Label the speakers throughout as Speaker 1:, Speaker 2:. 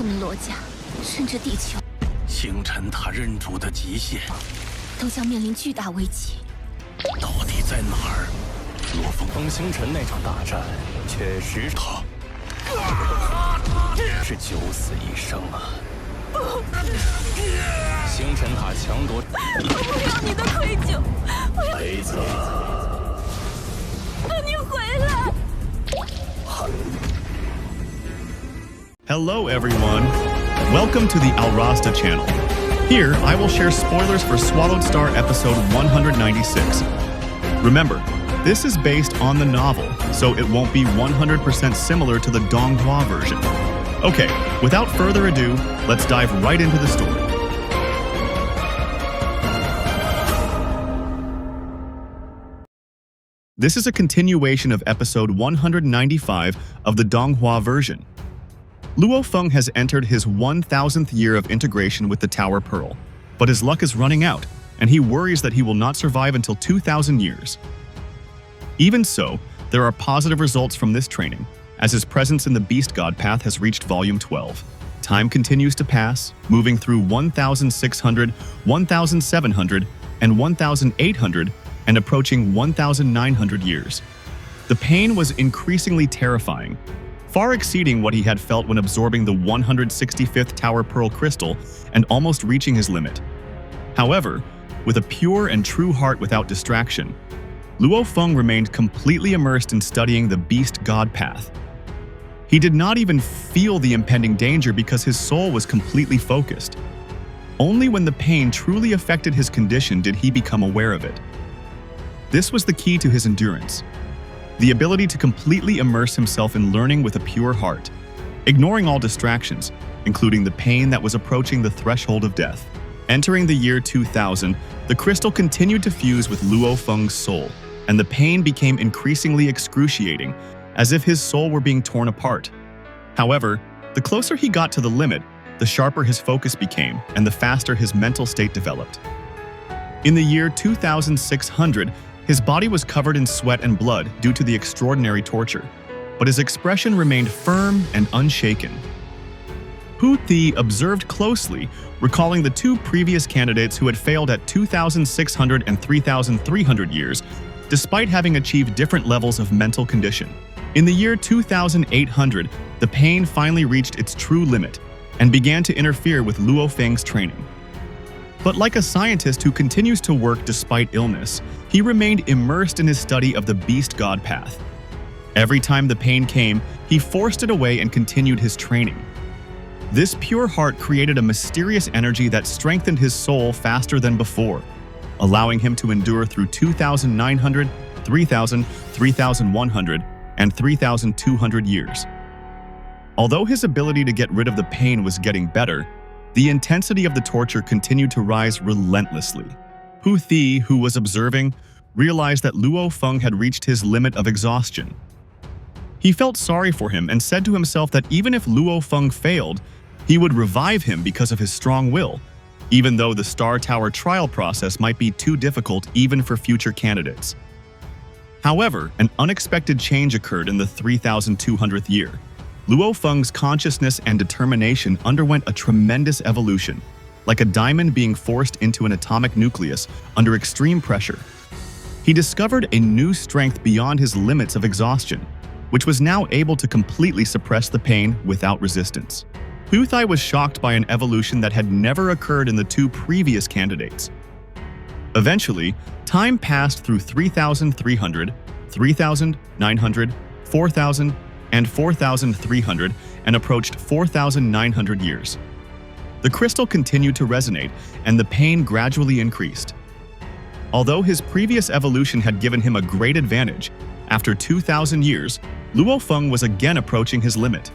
Speaker 1: 们罗家，甚至地球，
Speaker 2: 星辰塔认主的极限，
Speaker 1: 都将面临巨大危机。
Speaker 2: 到底在哪儿？罗峰
Speaker 3: 封星辰那场大战，确实
Speaker 2: 他
Speaker 3: 是九死一生啊！星辰塔强夺，
Speaker 1: 我不要你的愧疚，
Speaker 3: 孩子，
Speaker 1: 你回来。
Speaker 4: Hello everyone, welcome to the Alrasta channel. Here, I will share spoilers for SwallowedStar episode 196. Remember, this is based on the novel, so it won't be 100% similar to the Donghua version. Okay, without further ado, let's dive right into the story. This is a continuation of episode 195 of the Donghua version. Luo Feng has entered his 1000th year of integration with the Tower Pearl, but his luck is running out, and he worries that he will not survive until 2000 years. Even so, there are positive results from this training, as his presence in the Beast God path has reached Volume 12. Time continues to pass, moving through 1600, 1700, and 1800, and approaching 1900 years. The pain was increasingly terrifying, far exceeding what he had felt when absorbing the 165th Tower Pearl crystal and almost reaching his limit. However, with a pure and true heart without distraction, Luo Feng remained completely immersed in studying the Beast God path. He did not even feel the impending danger because his soul was completely focused. Only when the pain truly affected his condition did he become aware of it. This was the key to his endurance. The ability to completely immerse himself in learning with a pure heart, ignoring all distractions, including the pain that was approaching the threshold of death. Entering the year 2000, the crystal continued to fuse with Luo Feng's soul, and the pain became increasingly excruciating, as if his soul were being torn apart. However, the closer he got to the limit, the sharper his focus became, and the faster his mental state developed. In the year 2600, his body was covered in sweat and blood due to the extraordinary torture, but his expression remained firm and unshaken. Hu Thi observed closely, recalling the two previous candidates who had failed at 2600 and 3300 years, despite having achieved different levels of mental condition. In the year 2800, the pain finally reached its true limit and began to interfere with Luo Feng's training. But like a scientist who continues to work despite illness, he remained immersed in his study of the Beast God path. Every time the pain came, he forced it away and continued his training. This pure heart created a mysterious energy that strengthened his soul faster than before, allowing him to endure through 2900, 3000, 3100, and 3200 years. Although his ability to get rid of the pain was getting better, the intensity of the torture continued to rise relentlessly. Hu Thi, who was observing, realized that Luo Feng had reached his limit of exhaustion. He felt sorry for him and said to himself that even if Luo Feng failed, he would revive him because of his strong will, even though the Star Tower trial process might be too difficult even for future candidates. However, an unexpected change occurred in the 3200th year. Luo Feng's consciousness and determination underwent a tremendous evolution, like a diamond being forced into an atomic nucleus under extreme pressure. He discovered a new strength beyond his limits of exhaustion, which was now able to completely suppress the pain without resistance. Hu Thi was shocked by an evolution that had never occurred in the two previous candidates. Eventually, time passed through 3300, 3900, 4000, and 4300 and approached 4900 years. The crystal continued to resonate, and the pain gradually increased. Although his previous evolution had given him a great advantage, after 2000 years, Luo Feng was again approaching his limit.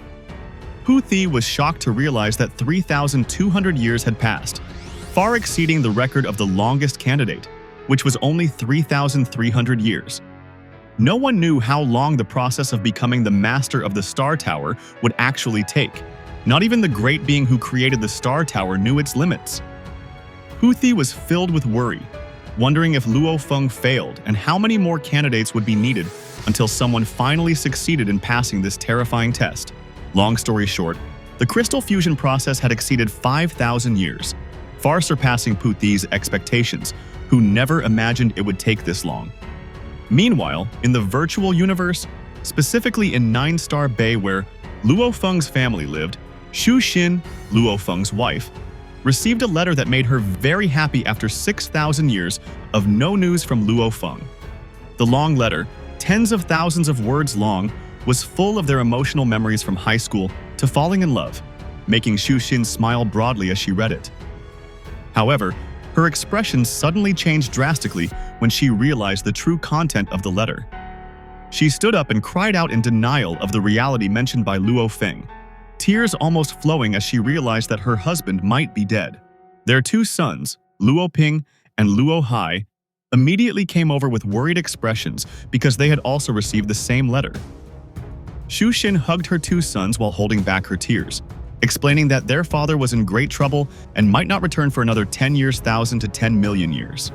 Speaker 4: Hu Thi was shocked to realize that 3200 years had passed, far exceeding the record of the longest candidate, which was only 3300 years. No one knew how long the process of becoming the master of the Star Tower would actually take. Not even the great being who created the Star Tower knew its limits. Hu Thi was filled with worry, wondering if Luo Feng failed and how many more candidates would be needed until someone finally succeeded in passing this terrifying test. Long story short, The crystal fusion process had exceeded 5,000 years, far surpassing Pu Thi's expectations, who never imagined it would take this long. Meanwhile, in the virtual universe, specifically in 9-Star Bay where Luo Feng's family lived, Xu Xin, Luo Feng's wife, received a letter that made her very happy after 6,000 years of no news from Luo Feng. The long letter, tens of thousands of words long, was full of their emotional memories from high school to falling in love, making Xu Xin smile broadly as she read it. However, her expression suddenly changed drastically when she realized the true content of the letter. She stood up and cried out in denial of the reality mentioned by Luo Feng, tears almost flowing as she realized that her husband might be dead. Their two sons, Luo Ping and Luo Hai, immediately came over with worried expressions because they had also received the same letter. Xu Xin hugged her two sons while holding back her tears, explaining that their father was in great trouble and might not return for another 10 years, 1,000 to 10 million years.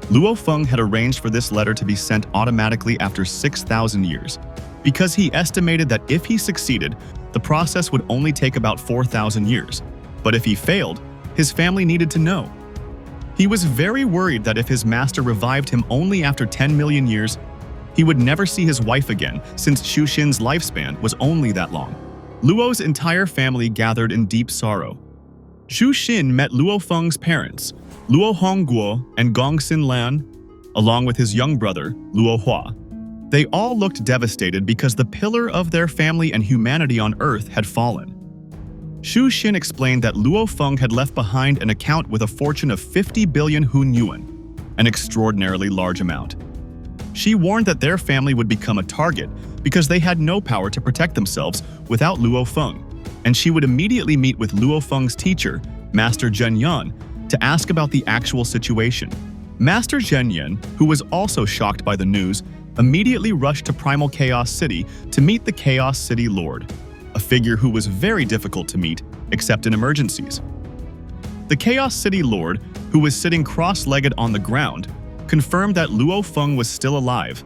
Speaker 4: Luo Feng had arranged for this letter to be sent automatically after 6,000 years, because he estimated that if he succeeded, the process would only take about 4,000 years. But if he failed, his family needed to know. He was very worried that if his master revived him only after 10 million years, he would never see his wife again, since Xu Xin's lifespan was only that long. Luo's entire family gathered in deep sorrow. Xu Xin met Luo Feng's parents, Luo Hongguo and Gongxin Lan, along with his young brother, Luo Hua. They all looked devastated because the pillar of their family and humanity on Earth had fallen. Xu Xin explained that Luo Feng had left behind an account with a fortune of 50 billion Hun Yuan, an extraordinarily large amount. She warned that their family would become a target because they had no power to protect themselves without Luo Feng, and she would immediately meet with Luo Feng's teacher, Master Zhen Yan, to ask about the actual situation. Master Zhen Yan, who was also shocked by the news, immediately rushed to Primal Chaos City to meet the Chaos City Lord, a figure who was very difficult to meet, except in emergencies. The Chaos City Lord, who was sitting cross-legged on the ground, confirmed that Luo Feng was still alive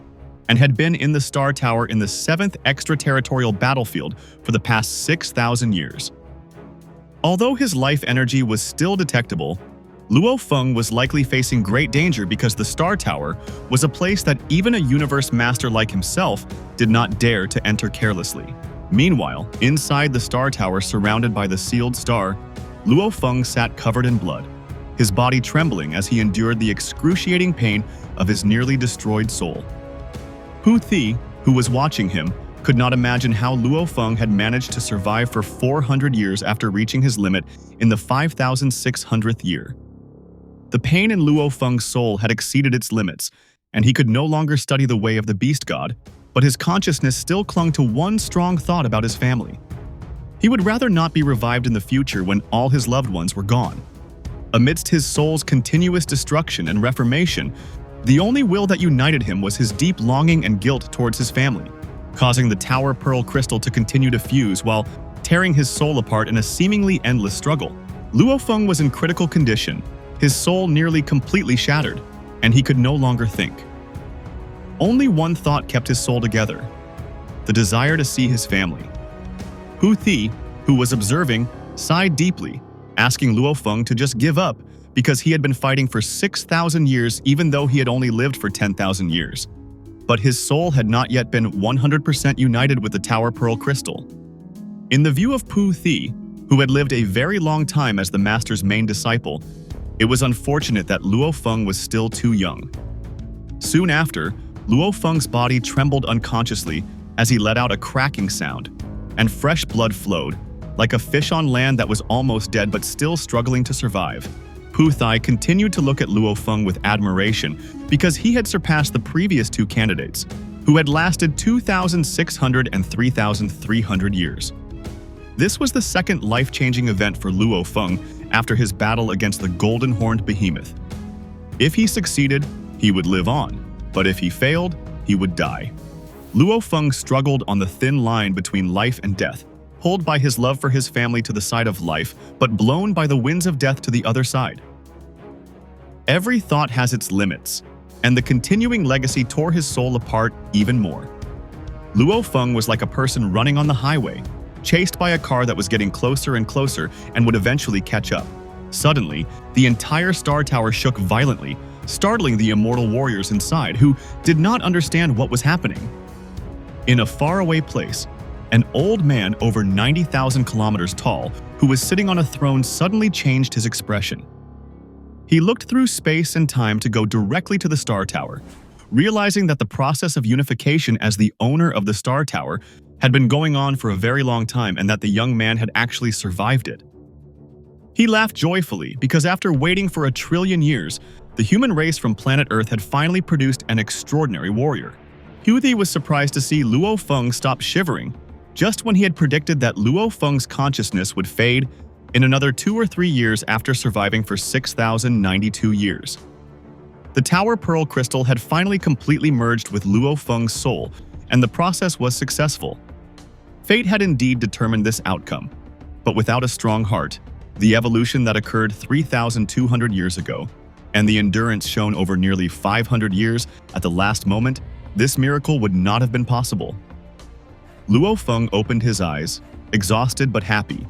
Speaker 4: and had been in the Star Tower in the 7th extraterritorial battlefield for the past 6,000 years. Although his life energy was still detectable, Luo Feng was likely facing great danger because the Star Tower was a place that even a universe master like himself did not dare to enter carelessly. Meanwhile, inside the Star Tower surrounded by the sealed star, Luo Feng sat covered in blood, his body trembling as he endured the excruciating pain of his nearly destroyed soul. Pu Thi, who was watching him, could not imagine how Luo Feng had managed to survive for 400 years after reaching his limit in the 5,600th year. The pain in Luo Feng's soul had exceeded its limits, and he could no longer study the way of the beast god, but his consciousness still clung to one strong thought about his family. He would rather not be revived in the future when all his loved ones were gone. Amidst his soul's continuous destruction and reformation, the only will that united him was his deep longing and guilt towards his family, causing the Tower Pearl crystal to continue to fuse while tearing his soul apart in a seemingly endless struggle. Luo Feng was in critical condition, his soul nearly completely shattered, and he could no longer think. Only one thought kept his soul together: the desire to see his family. Pu Thi, who was observing, sighed deeply, asking Luo Feng to just give up because he had been fighting for 6,000 years even though he had only lived for 10,000 years. But his soul had not yet been 100% united with the Tower Pearl crystal. In the view of Pu Thi, who had lived a very long time as the master's main disciple, it was unfortunate that Luo Feng was still too young. Soon after, Luo Feng's body trembled unconsciously as he let out a cracking sound, and fresh blood flowed, like a fish on land that was almost dead but still struggling to survive. Pu Thi continued to look at Luo Feng with admiration because he had surpassed the previous two candidates, who had lasted 2,600 and 3,300 years. This was the second life-changing event for Luo Feng after his battle against the golden-horned behemoth. If he succeeded, he would live on, but if he failed, he would die. Luo Feng struggled on the thin line between life and death, pulled by his love for his family to the side of life, but blown by the winds of death to the other side. Every thought has its limits, and the continuing legacy tore his soul apart even more. Luo Feng was like a person running on the highway, chased by a car that was getting closer and closer and would eventually catch up. Suddenly, the entire star tower shook violently, startling the immortal warriors inside, who did not understand what was happening. In a faraway place, an old man over 90,000 kilometers tall, who was sitting on a throne, suddenly changed his expression. He looked through space and time to go directly to the star tower, realizing that the process of unification as the owner of the star tower had been going on for a very long time and that the young man had actually survived it. He laughed joyfully because after waiting for 1 trillion years, the human race from planet Earth had finally produced an extraordinary warrior. Huthi was surprised to see Luo Feng stop shivering just when he had predicted that Luo Feng's consciousness would fade in another 2 or 3 years after surviving for 6,092 years. The Tower Pearl crystal had finally completely merged with Luo Feng's soul, and the process was successful. Fate had indeed determined this outcome, but without a strong heart, the evolution that occurred 3,200 years ago, and the endurance shown over nearly 500 years at the last moment, this miracle would not have been possible. Luo Feng opened his eyes, exhausted but happy,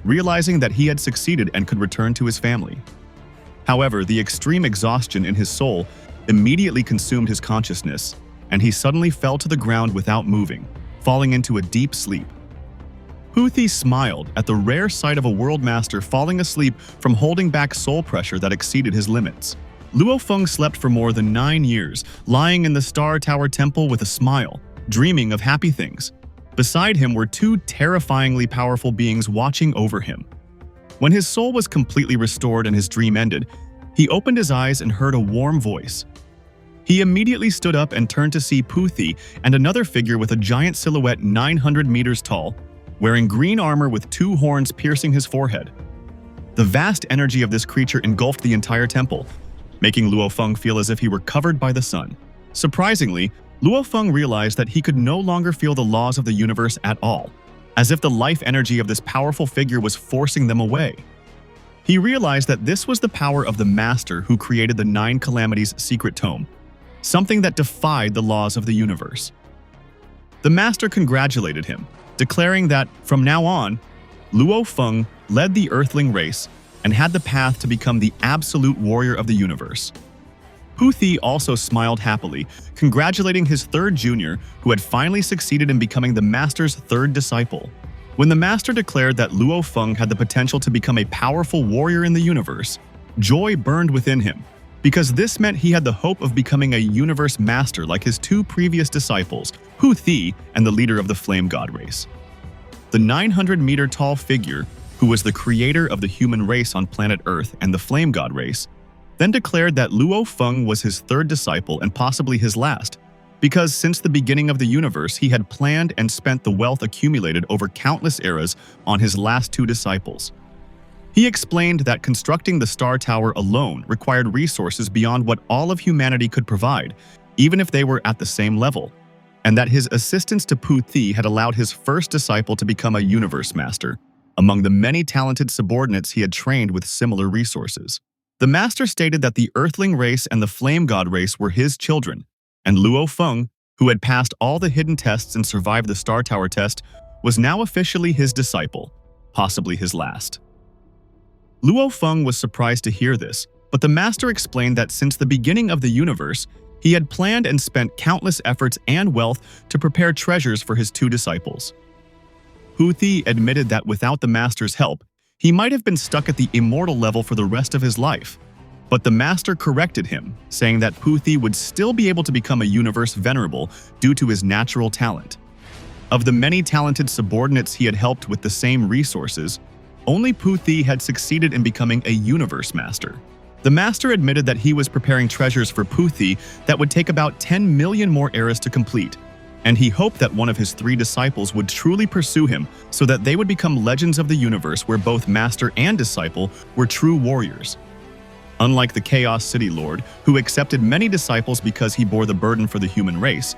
Speaker 4: realizing that he had succeeded and could return to his family. However, the extreme exhaustion in his soul immediately consumed his consciousness, and he suddenly fell to the ground without moving, falling into a deep sleep. Huthi smiled at the rare sight of a world master falling asleep from holding back soul pressure that exceeded his limits. Luo Feng slept for more than 9 years, lying in the Star Tower Temple with a smile, dreaming of happy things. Beside him were 2 terrifyingly powerful beings watching over him. When his soul was completely restored and his dream ended, he opened his eyes and heard a warm voice. He immediately stood up and turned to see Huthi and another figure with a giant silhouette 900 meters tall, wearing green armor with 2 horns piercing his forehead. The vast energy of this creature engulfed the entire temple, making Luo Feng feel as if he were covered by the sun. Surprisingly, Luo Feng realized that he could no longer feel the laws of the universe at all, as if the life energy of this powerful figure was forcing them away. He realized that this was the power of the Master who created the 9 Calamities secret tome, something that defied the laws of the universe. The Master congratulated him, declaring that, from now on, Luo Feng led the Earthling race and had the path to become the absolute warrior of the universe. Huthi also smiled happily, congratulating his 3rd junior who had finally succeeded in becoming the Master's 3rd disciple. When the Master declared that Luo Feng had the potential to become a powerful warrior in the universe, joy burned within him, because this meant he had the hope of becoming a universe master like his 2 previous disciples, Huthi and the leader of the Flame God race. The 900-meter-tall figure, who was the creator of the human race on planet Earth and the Flame God race, then declared that Luo Feng was his 3rd disciple and possibly his last, because since the beginning of the universe he had planned and spent the wealth accumulated over countless eras on his last 2 disciples. He explained that constructing the Star Tower alone required resources beyond what all of humanity could provide, even if they were at the same level, and that his assistance to Huthi had allowed his 1st disciple to become a universe master, among the many talented subordinates he had trained with similar resources. The Master stated that the Earthling race and the Flame God race were his children, and Luo Feng, who had passed all the hidden tests and survived the Star Tower test, was now officially his disciple, possibly his last. Luo Feng was surprised to hear this, but the Master explained that since the beginning of the universe, he had planned and spent countless efforts and wealth to prepare treasures for his 2 disciples. Huthi admitted that without the Master's help, he might have been stuck at the Immortal level for the rest of his life. But the Master corrected him, saying that Huthi would still be able to become a universe venerable due to his natural talent. Of the many talented subordinates he had helped with the same resources, only Huthi had succeeded in becoming a universe master. The Master admitted that he was preparing treasures for Huthi that would take about 10 million more eras to complete, and he hoped that one of his 3 disciples would truly pursue him so that they would become legends of the universe where both Master and disciple were true warriors. Unlike the Chaos City Lord, who accepted many disciples because he bore the burden for the human race,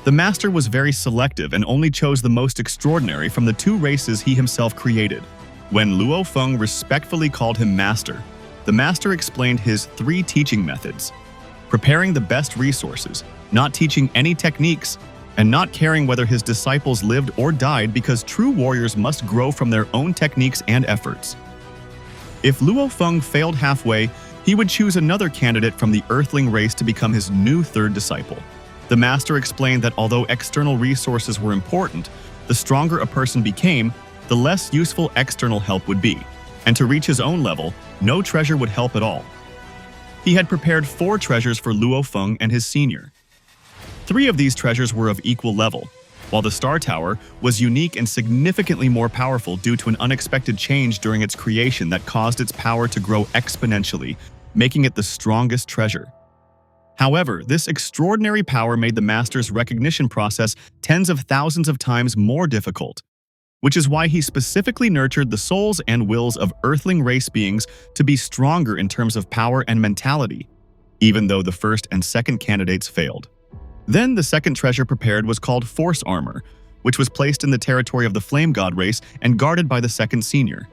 Speaker 4: the Master was very selective and only chose the most extraordinary from the 2 races he himself created. When Luo Feng respectfully called him Master, the Master explained his 3 teaching methods: preparing the best resources, not teaching any techniques, and not caring whether his disciples lived or died because true warriors must grow from their own techniques and efforts. If Luo Feng failed halfway, he would choose another candidate from the Earthling race to become his new third disciple. The master explained that although external resources were important, the stronger a person became, the less useful external help would be. And to reach his own level, no treasure would help at all. He had prepared 4 treasures for Luo Feng and his senior. 3 of these treasures were of equal level, while the Star Tower was unique and significantly more powerful due to an unexpected change during its creation that caused its power to grow exponentially, making it the strongest treasure. However, this extraordinary power made the master's recognition process tens of thousands of times more difficult, which is why he specifically nurtured the souls and wills of Earthling race beings to be stronger in terms of power and mentality, even though the first and second candidates failed. Then the second treasure prepared was called Force Armor, which was placed in the territory of the Flame God race and guarded by the second senior.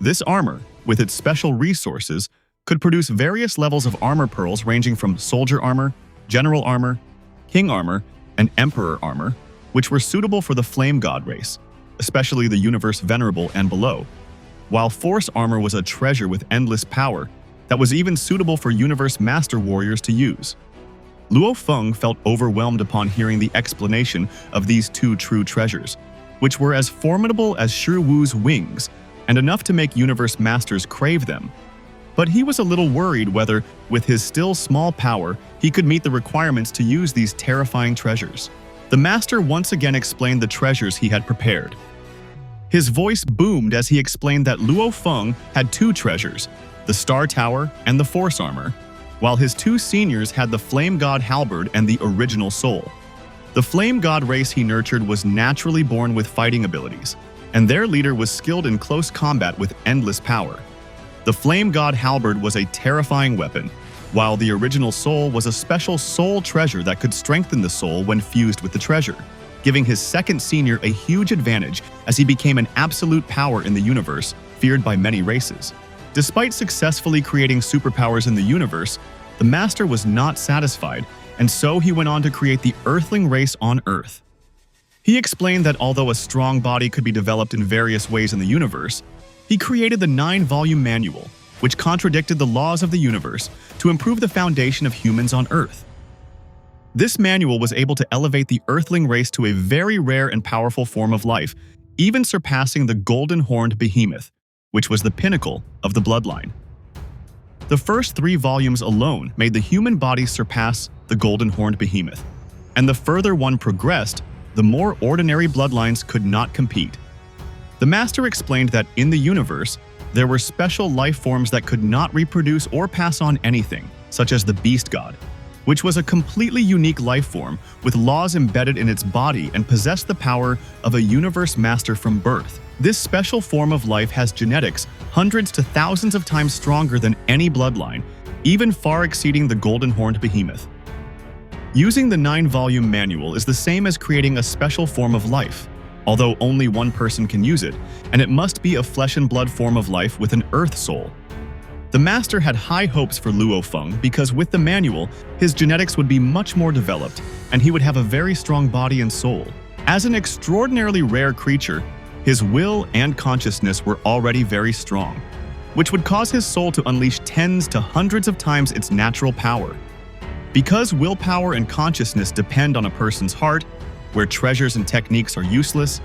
Speaker 4: This armor, with its special resources, could produce various levels of armor pearls ranging from soldier armor, general armor, king armor, and emperor armor, which were suitable for the Flame God race, especially the Universe Venerable and below, while Force Armor was a treasure with endless power that was even suitable for Universe Master Warriors to use. Luo Feng felt overwhelmed upon hearing the explanation of these 2 true treasures, which were as formidable as Shi Wu's wings and enough to make Universe Masters crave them. But he was a little worried whether, with his still small power, he could meet the requirements to use these terrifying treasures. The master once again explained the treasures he had prepared. His voice boomed as he explained that Luo Feng had 2 treasures, the Star Tower and the Force Armor, while his 2 seniors had the Flame God Halberd and the Original Soul. The Flame God race he nurtured was naturally born with fighting abilities, and their leader was skilled in close combat with endless power. The Flame God Halberd was a terrifying weapon, while the Original Soul was a special soul treasure that could strengthen the soul when fused with the treasure, giving his second senior a huge advantage as he became an absolute power in the universe, feared by many races. Despite successfully creating superpowers in the universe, the master was not satisfied, and so he went on to create the Earthling race on Earth. He explained that although a strong body could be developed in various ways in the universe, he created the 9-volume manual, which contradicted the laws of the universe, to improve the foundation of humans on Earth. This manual was able to elevate the Earthling race to a very rare and powerful form of life, even surpassing the golden-horned behemoth, which was the pinnacle of the bloodline. The first 3 volumes alone made the human body surpass the golden-horned behemoth, and the further one progressed, the more ordinary bloodlines could not compete. The master explained that in the universe, there were special life forms that could not reproduce or pass on anything, such as the Beast God, which was a completely unique life form with laws embedded in its body and possessed the power of a universe master from birth. This special form of life has genetics hundreds to thousands of times stronger than any bloodline, even far exceeding the golden-horned behemoth. Using the 9-volume manual is the same as creating a special form of life, although only one person can use it, and it must be a flesh and blood form of life with an earth soul. The master had high hopes for Luo Feng because with the manual, his genetics would be much more developed, and he would have a very strong body and soul. As an extraordinarily rare creature, his will and consciousness were already very strong, which would cause his soul to unleash tens to hundreds of times its natural power. Because willpower and consciousness depend on a person's heart, where treasures and techniques are useless,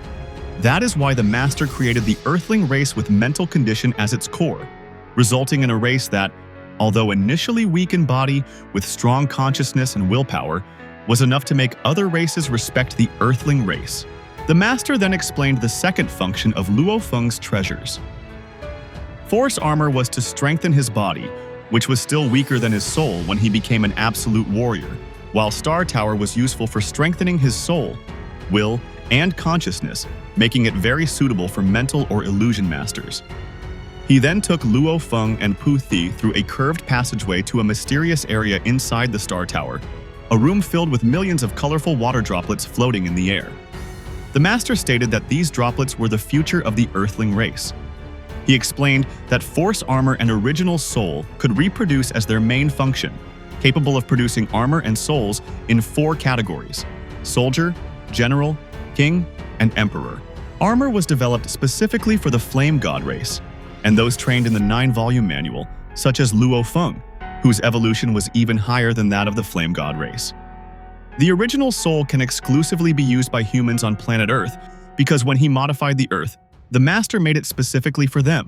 Speaker 4: that is why the master created the Earthling race with mental condition as its core, resulting in a race that, although initially weak in body, with strong consciousness and willpower, was enough to make other races respect the Earthling race. The master then explained the second function of Luo Feng's treasures. Force Armor was to strengthen his body, which was still weaker than his soul when he became an absolute warrior, while Star Tower was useful for strengthening his soul, will, and consciousness, making it very suitable for mental or illusion masters. He then took Luo Feng and Pu Thi through a curved passageway to a mysterious area inside the Star Tower, a room filled with millions of colorful water droplets floating in the air. The master stated that these droplets were the future of the Earthling race. He explained that Force Armor and Original Soul could reproduce as their main function, capable of producing armor and souls in 4 categories: Soldier, General, King, and Emperor. Armor was developed specifically for the Flame God race, and those trained in the 9-volume manual, such as Luo Feng, whose evolution was even higher than that of the Flame God race. The original soul can exclusively be used by humans on planet Earth because when he modified the Earth, the Master made it specifically for them.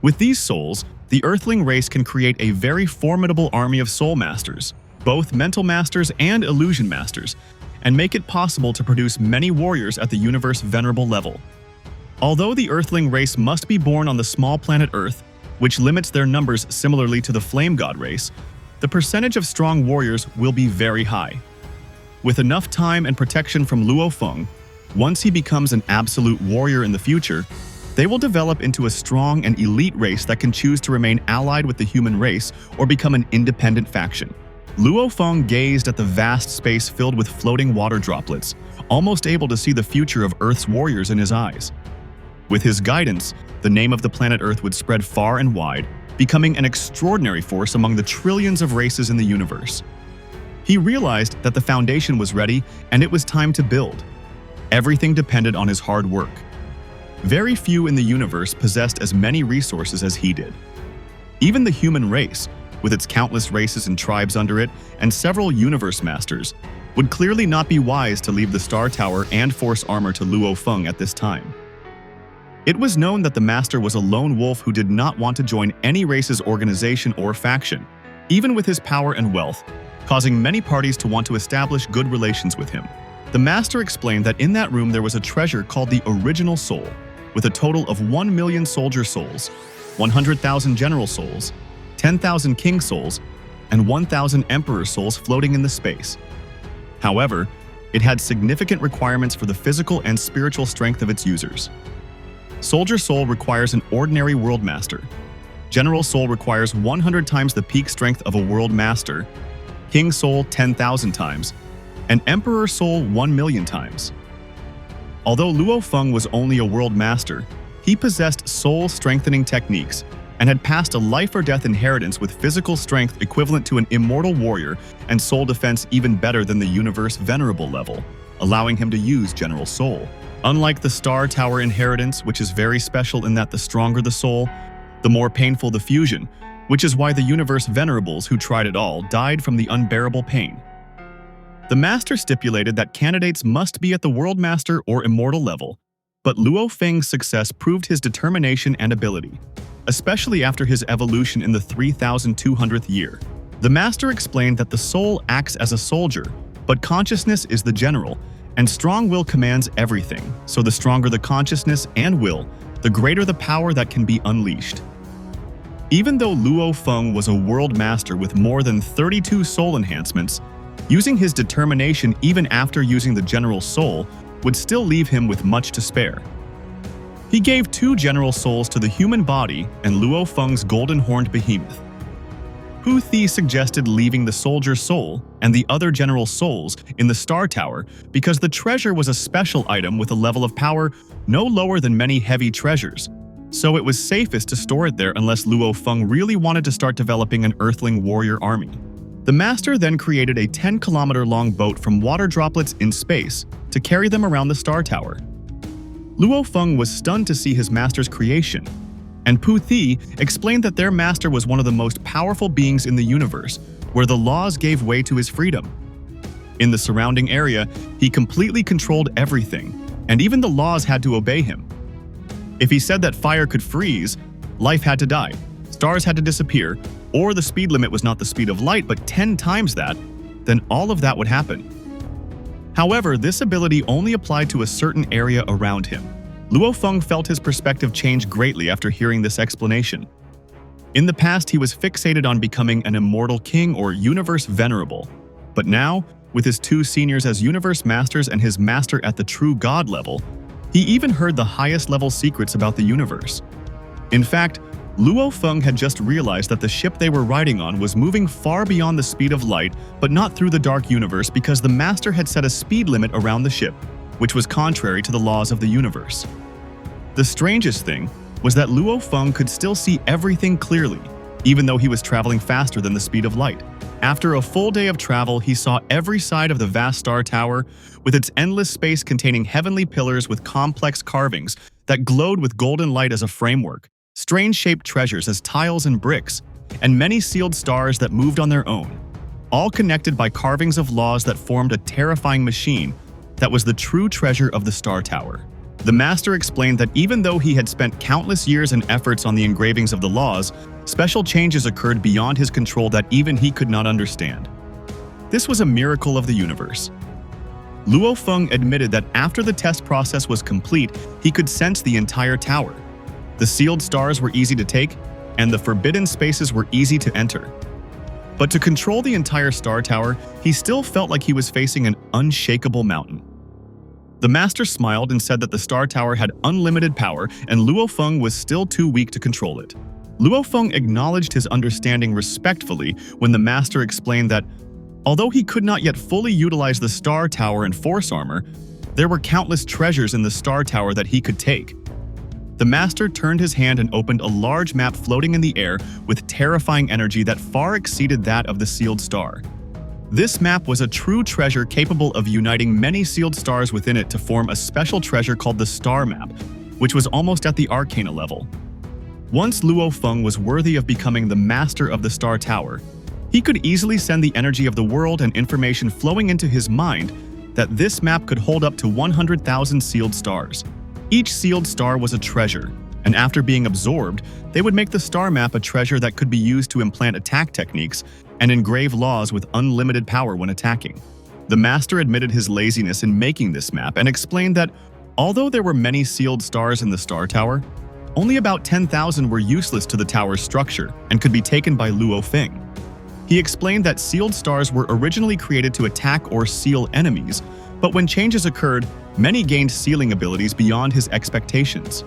Speaker 4: With these souls, the Earthling race can create a very formidable army of Soul Masters, both Mental Masters and Illusion Masters, and make it possible to produce many warriors at the Universe Venerable level. Although the Earthling race must be born on the small planet Earth, which limits their numbers similarly to the Flame God race, the percentage of strong warriors will be very high. With enough time and protection from Luo Feng, once he becomes an absolute warrior in the future, they will develop into a strong and elite race that can choose to remain allied with the human race or become an independent faction. Luo Feng gazed at the vast space filled with floating water droplets, almost able to see the future of Earth's warriors in his eyes. With his guidance, the name of the planet Earth would spread far and wide, becoming an extraordinary force among the trillions of races in the universe. He realized that the foundation was ready and it was time to build. Everything depended on his hard work. Very few in the universe possessed as many resources as he did. Even the human race, with its countless races and tribes under it, and several universe masters, would clearly not be wise to leave the Star Tower and Force Armor to Luo Feng at this time. It was known that the Master was a lone wolf who did not want to join any race's organization or faction, even with his power and wealth, causing many parties to want to establish good relations with him. The Master explained that in that room there was a treasure called the Original Soul, with a total of 1 million soldier souls, 100,000 general souls, 10,000 king souls, and 1,000 emperor souls floating in the space. However, it had significant requirements for the physical and spiritual strength of its users. Soldier Soul requires an ordinary World Master. General Soul requires 100 times the peak strength of a World Master, King Soul 10,000 times, and Emperor Soul 1 million times. Although Luo Feng was only a World Master, he possessed soul-strengthening techniques and had passed a life-or-death inheritance with physical strength equivalent to an Immortal Warrior and soul defense even better than the Universe Venerable level, allowing him to use General Soul. Unlike the Star Tower inheritance, which is very special in that the stronger the soul, the more painful the fusion, which is why the Universe Venerables who tried it all died from the unbearable pain. The Master stipulated that candidates must be at the World Master or Immortal level, but Luo Feng's success proved his determination and ability, especially after his evolution in the 3200th year. The Master explained that the soul acts as a soldier, but consciousness is the general, and strong will commands everything, so the stronger the consciousness and will, the greater the power that can be unleashed. Even though Luo Feng was a World Master with more than 32 soul enhancements, using his determination even after using the General Soul would still leave him with much to spare. He gave 2 General Souls to the human body and Luo Feng's golden-horned behemoth. Pu Thi suggested leaving the Soldier Soul and the other General Souls in the Star Tower because the treasure was a special item with a level of power no lower than many heavy treasures, so it was safest to store it there unless Luo Feng really wanted to start developing an Earthling warrior army. The Master then created a 10-kilometer-long boat from water droplets in space to carry them around the Star Tower. Luo Feng was stunned to see his Master's creation, and Pu Thi explained that their Master was one of the most powerful beings in the universe, where the laws gave way to his freedom. In the surrounding area, he completely controlled everything, and even the laws had to obey him. If he said that fire could freeze, life had to die, stars had to disappear, or the speed limit was not the speed of light but 10 times that, then all of that would happen. However, this ability only applied to a certain area around him. Luo Feng felt his perspective change greatly after hearing this explanation. In the past, he was fixated on becoming an Immortal King or Universe Venerable, but now, with his 2 seniors as Universe Masters and his Master at the True God level, he even heard the highest level secrets about the universe. In fact, Luo Feng had just realized that the ship they were riding on was moving far beyond the speed of light, but not through the dark universe because the Master had set a speed limit around the ship, which was contrary to the laws of the universe. The strangest thing was that Luo Feng could still see everything clearly, even though he was traveling faster than the speed of light. After a full day of travel, he saw every side of the vast star tower, with its endless space containing heavenly pillars with complex carvings that glowed with golden light as a framework, strange-shaped treasures as tiles and bricks, and many sealed stars that moved on their own, all connected by carvings of laws that formed a terrifying machine that was the true treasure of the Star Tower. The Master explained that even though he had spent countless years and efforts on the engravings of the laws, special changes occurred beyond his control that even he could not understand. This was a miracle of the universe. Luo Feng admitted that after the test process was complete, he could sense the entire tower. The sealed stars were easy to take, and the forbidden spaces were easy to enter. But to control the entire Star Tower, he still felt like he was facing an unshakable mountain. The Master smiled and said that the Star Tower had unlimited power and Luo Feng was still too weak to control it. Luo Feng acknowledged his understanding respectfully when the Master explained that, although he could not yet fully utilize the Star Tower and Force Armor, there were countless treasures in the Star Tower that he could take. The Master turned his hand and opened a large map floating in the air with terrifying energy that far exceeded that of the sealed star. This map was a true treasure capable of uniting many sealed stars within it to form a special treasure called the Star Map, which was almost at the Arcana level. Once Luo Feng was worthy of becoming the Master of the Star Tower, he could easily send the energy of the world and information flowing into his mind that this map could hold up to 100,000 sealed stars. Each sealed star was a treasure, and after being absorbed, they would make the star map a treasure that could be used to implant attack techniques and engrave laws with unlimited power when attacking. The Master admitted his laziness in making this map and explained that although there were many sealed stars in the Star Tower, only about 10,000 were useless to the tower's structure and could be taken by Luo Feng. He explained that sealed stars were originally created to attack or seal enemies, but when changes occurred, many gained sealing abilities beyond his expectations.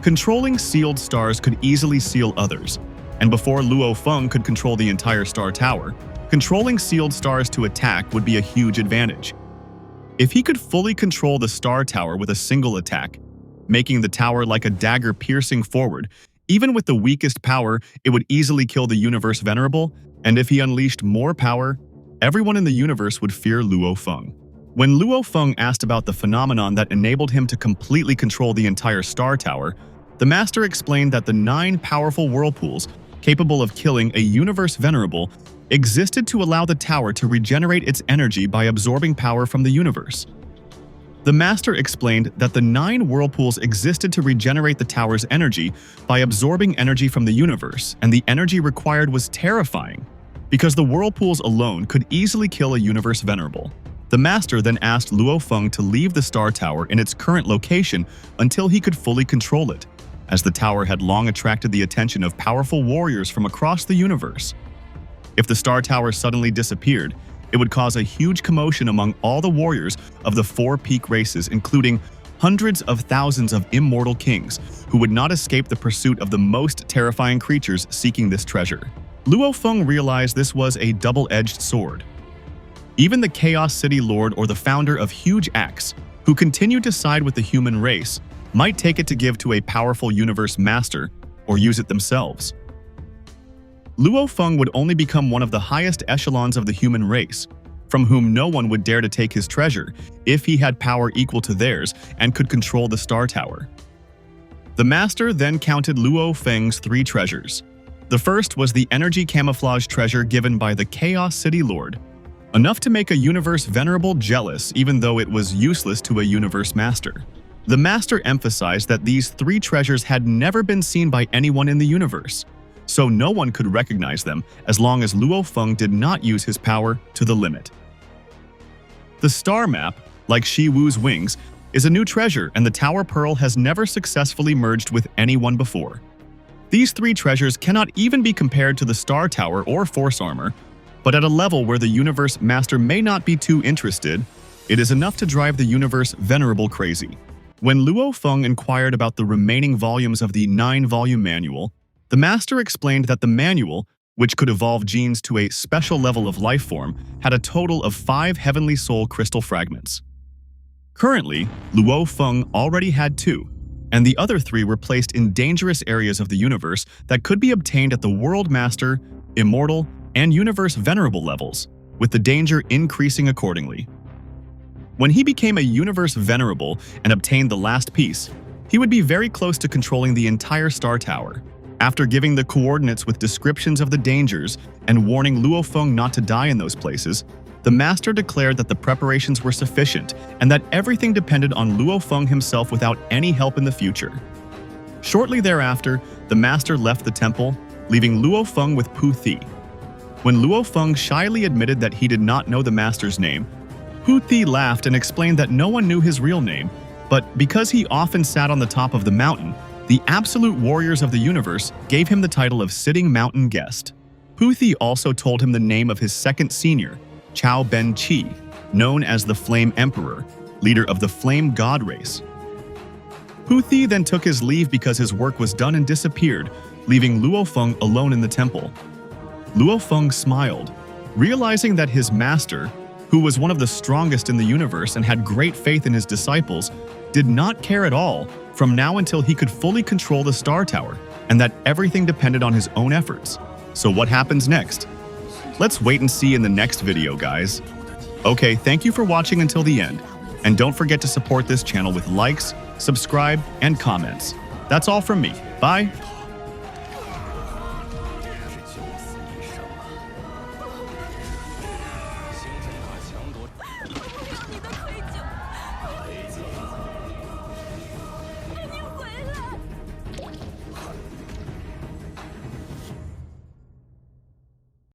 Speaker 4: Controlling sealed stars could easily seal others, and before Luo Feng could control the entire Star Tower, controlling sealed stars to attack would be a huge advantage. If he could fully control the Star Tower with a single attack, making the tower like a dagger piercing forward, even with the weakest power, it would easily kill the Universe Venerable, and if he unleashed more power, everyone in the universe would fear Luo Feng. When Luo Feng asked about the phenomenon that enabled him to completely control the entire Star Tower, the Master explained that the 9 powerful whirlpools, capable of killing a Universe Venerable, existed to allow the tower to regenerate its energy by absorbing power from the universe. The Master explained that the 9 whirlpools existed to regenerate the tower's energy by absorbing energy from the universe, and the energy required was terrifying, because the whirlpools alone could easily kill a Universe Venerable. The Master then asked Luo Feng to leave the Star Tower in its current location until he could fully control it, as the tower had long attracted the attention of powerful warriors from across the universe. If the Star Tower suddenly disappeared, it would cause a huge commotion among all the warriors of the 4 peak races, including hundreds of thousands of immortal kings who would not escape the pursuit of the most terrifying creatures seeking this treasure. Luo Feng realized this was a double-edged sword. Even the Chaos City Lord or the founder of Huge Axe, who continued to side with the human race, might take it to give to a powerful universe master or use it themselves. Luo Feng would only become one of the highest echelons of the human race, from whom no one would dare to take his treasure if he had power equal to theirs and could control the Star Tower. The Master then counted Luo Feng's 3 treasures. The first was the energy camouflage treasure given by the Chaos City Lord, enough to make a Universe Venerable jealous even though it was useless to a Universe Master. The Master emphasized that these 3 treasures had never been seen by anyone in the universe, so no one could recognize them as long as Luo Feng did not use his power to the limit. The Star Map, like Shi Wu's wings, is a new treasure, and the Tower Pearl has never successfully merged with anyone before. These 3 treasures cannot even be compared to the Star Tower or Force Armor, but at a level where the Universe Master may not be too interested, it is enough to drive the Universe Venerable crazy. When Luo Feng inquired about the remaining volumes of the 9-volume manual, the Master explained that the manual, which could evolve genes to a special level of life form, had a total of 5 Heavenly Soul crystal fragments. Currently, Luo Feng already had 2, and the other 3 were placed in dangerous areas of the universe that could be obtained at the World Master, Immortal, and Universe Venerable levels, with the danger increasing accordingly. When he became a Universe Venerable and obtained the last piece, he would be very close to controlling the entire Star Tower. After giving the coordinates with descriptions of the dangers and warning Luo Feng not to die in those places, the Master declared that the preparations were sufficient and that everything depended on Luo Feng himself without any help in the future. Shortly thereafter, the Master left the temple, leaving Luo Feng with Pu Thi. When Luo Feng shyly admitted that he did not know the Master's name, Pu Thi laughed and explained that no one knew his real name, but because he often sat on the top of the mountain, the absolute warriors of the universe gave him the title of Sitting Mountain Guest. Pu Thi also told him the name of his second senior, Chao Ben Qi, known as the Flame Emperor, leader of the Flame God race. Pu Thi then took his leave because his work was done and disappeared, leaving Luo Feng alone in the temple. Luo Feng smiled, realizing that his master, who was one of the strongest in the universe and had great faith in his disciples, did not care at all from now until he could fully control the Star Tower, and that everything depended on his own efforts. So what happens next? Let's wait and see in the next video, guys. Okay, thank you for watching until the end. And don't forget to support this channel with likes, subscribe, and comments. That's all from me. Bye.